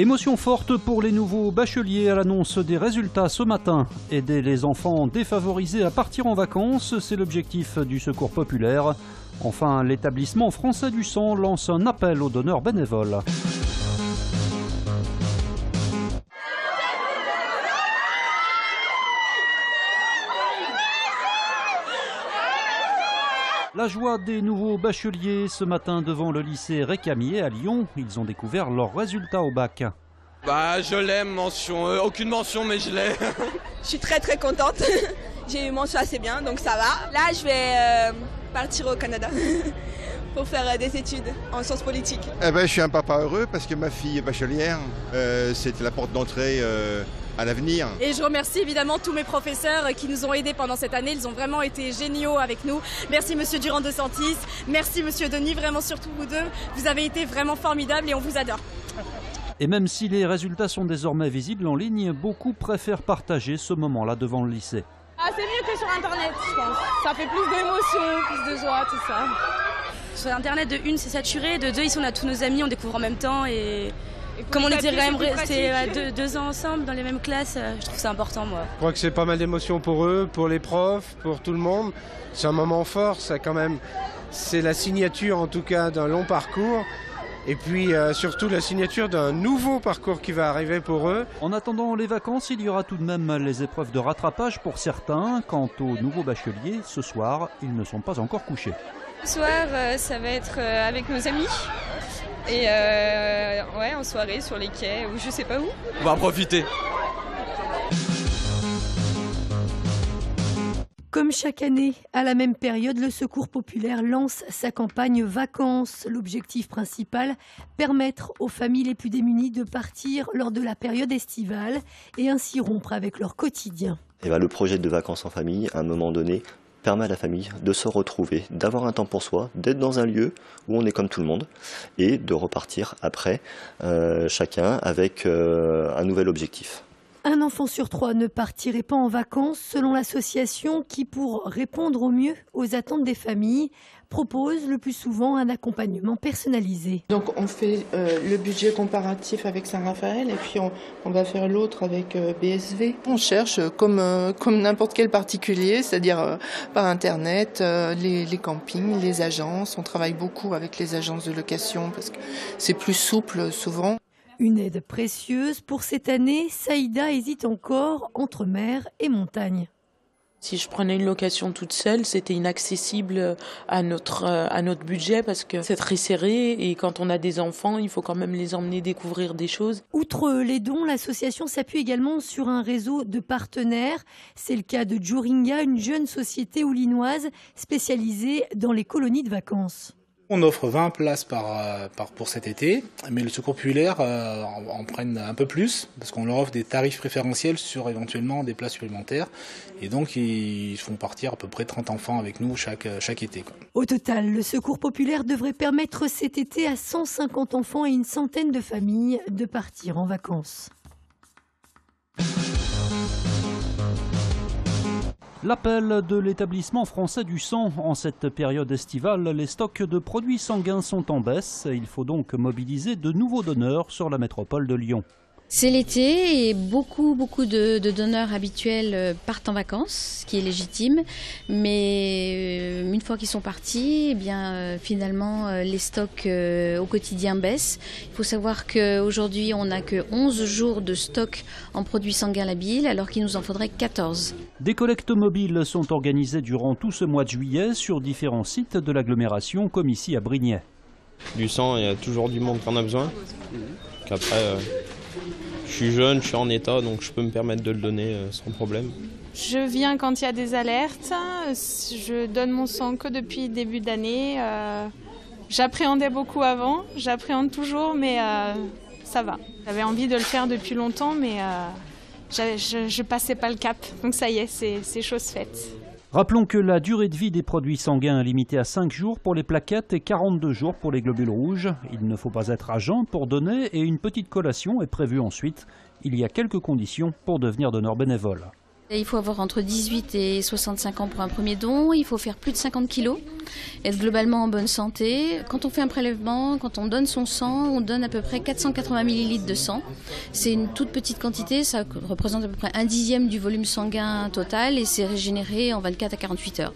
Émotion forte pour les nouveaux bacheliers à l'annonce des résultats ce matin. Aider les enfants défavorisés à partir en vacances, c'est l'objectif du Secours populaire. Enfin, l'établissement français du sang lance un appel aux donneurs bénévoles. La joie des nouveaux bacheliers ce matin devant le lycée Récamier à Lyon. Ils ont découvert leurs résultats au bac. Je l'aime, aucune mention mais je l'ai. Je suis très contente. J'ai eu une mention assez bien donc ça va. Là je vais partir au Canada pour faire des études en sciences politiques. Je suis un papa heureux parce que ma fille est bachelière. C'était la porte d'entrée à l'avenir. Et je remercie évidemment tous mes professeurs qui nous ont aidés pendant cette année. Ils ont vraiment été géniaux avec nous. Merci Monsieur Durand-Desantis, merci Monsieur Denis, vraiment surtout vous deux. Vous avez été vraiment formidables et on vous adore. Et même si les résultats sont désormais visibles en ligne, beaucoup préfèrent partager ce moment-là devant le lycée. C'est mieux que sur Internet, je pense. Ça fait plus d'émotions, plus de joie, tout ça. Sur Internet, de une, c'est saturé. De deux, ici, on a tous nos amis, on découvre en même temps. Et comme on était quand même restés 2 ans ensemble dans les mêmes classes, je trouve ça important, moi. Je crois que c'est pas mal d'émotions pour eux, pour les profs, pour tout le monde. C'est un moment fort, ça quand même. C'est la signature, en tout cas, d'un long parcours. Et puis surtout la signature d'un nouveau parcours qui va arriver pour eux. En attendant les vacances, il y aura tout de même les épreuves de rattrapage pour certains. Quant aux nouveaux bacheliers, ce soir, ils ne sont pas encore couchés. Ce soir, ça va être avec nos amis. Et en soirée sur les quais ou je sais pas où. On va en profiter. Comme chaque année, à la même période, le Secours populaire lance sa campagne vacances. L'objectif principal, permettre aux familles les plus démunies de partir lors de la période estivale et ainsi rompre avec leur quotidien. Le projet de vacances en famille, à un moment donné, permet à la famille de se retrouver, d'avoir un temps pour soi, d'être dans un lieu où on est comme tout le monde et de repartir après, chacun avec un nouvel objectif. Un enfant sur 3 ne partirait pas en vacances selon l'association qui, pour répondre au mieux aux attentes des familles, propose le plus souvent un accompagnement personnalisé. Donc on fait le budget comparatif avec Saint-Raphaël et puis on va faire l'autre avec BSV. On cherche comme n'importe quel particulier, c'est-à-dire par Internet, les campings, les agences. On travaille beaucoup avec les agences de location parce que c'est plus souple souvent. Une aide précieuse. Pour cette année, Saïda hésite encore entre mer et montagne. Si je prenais une location toute seule, c'était inaccessible à notre budget parce que c'est très serré et quand on a des enfants, il faut quand même les emmener découvrir des choses. Outre les dons, l'association s'appuie également sur un réseau de partenaires. C'est le cas de Djuringa, une jeune société oulinoise spécialisée dans les colonies de vacances. On offre 20 places pour cet été, mais le Secours populaire en prenne un peu plus, parce qu'on leur offre des tarifs préférentiels sur éventuellement des places supplémentaires. Et donc, ils font partir à peu près 30 enfants avec nous chaque été. Au total, le Secours populaire devrait permettre cet été à 150 enfants et une centaine de familles de partir en vacances. L'appel de l'établissement français du sang. En cette période estivale, les stocks de produits sanguins sont en baisse. Il faut donc mobiliser de nouveaux donneurs sur la métropole de Lyon. C'est l'été et beaucoup de donneurs habituels partent en vacances, ce qui est légitime. Mais une fois qu'ils sont partis, finalement les stocks au quotidien baissent. Il faut savoir qu'aujourd'hui on n'a que 11 jours de stock en produits sanguins labiles alors qu'il nous en faudrait 14. Des collectes mobiles sont organisées durant tout ce mois de juillet sur différents sites de l'agglomération comme ici à Brignais. Du sang, il y a toujours du monde qu'on a besoin. Qu'après, je suis jeune, je suis en état, donc je peux me permettre de le donner sans problème. Je viens quand il y a des alertes. Je donne mon sang que depuis le début d'année. J'appréhendais beaucoup avant, j'appréhende toujours, mais ça va. J'avais envie de le faire depuis longtemps, mais je passais pas le cap. Donc ça y est, c'est chose faite. Rappelons que la durée de vie des produits sanguins est limitée à 5 jours pour les plaquettes et 42 jours pour les globules rouges. Il ne faut pas être à jeun pour donner et une petite collation est prévue ensuite. Il y a quelques conditions pour devenir donneur bénévole. Il faut avoir entre 18 et 65 ans pour un premier don, il faut faire plus de 50 kilos, être globalement en bonne santé. Quand on fait un prélèvement, quand on donne son sang, on donne à peu près 480 millilitres de sang. C'est une toute petite quantité, ça représente à peu près 1/10 du volume sanguin total et c'est régénéré en 24 à 48 heures.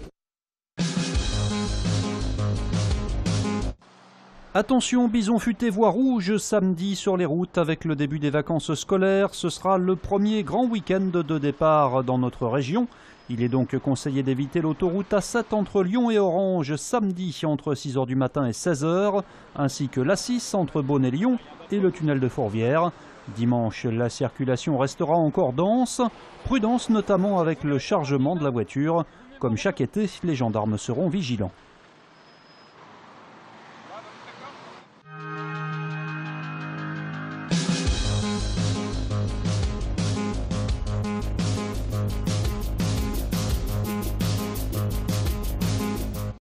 Attention, bison futé voie rouge samedi sur les routes avec le début des vacances scolaires. Ce sera le premier grand week-end de départ dans notre région. Il est donc conseillé d'éviter l'autoroute A7 entre Lyon et Orange samedi entre 6 h du matin et 16 h, ainsi que l'A6 entre Beaune et Lyon et le tunnel de Fourvière. Dimanche, la circulation restera encore dense. Prudence notamment avec le chargement de la voiture. Comme chaque été, les gendarmes seront vigilants.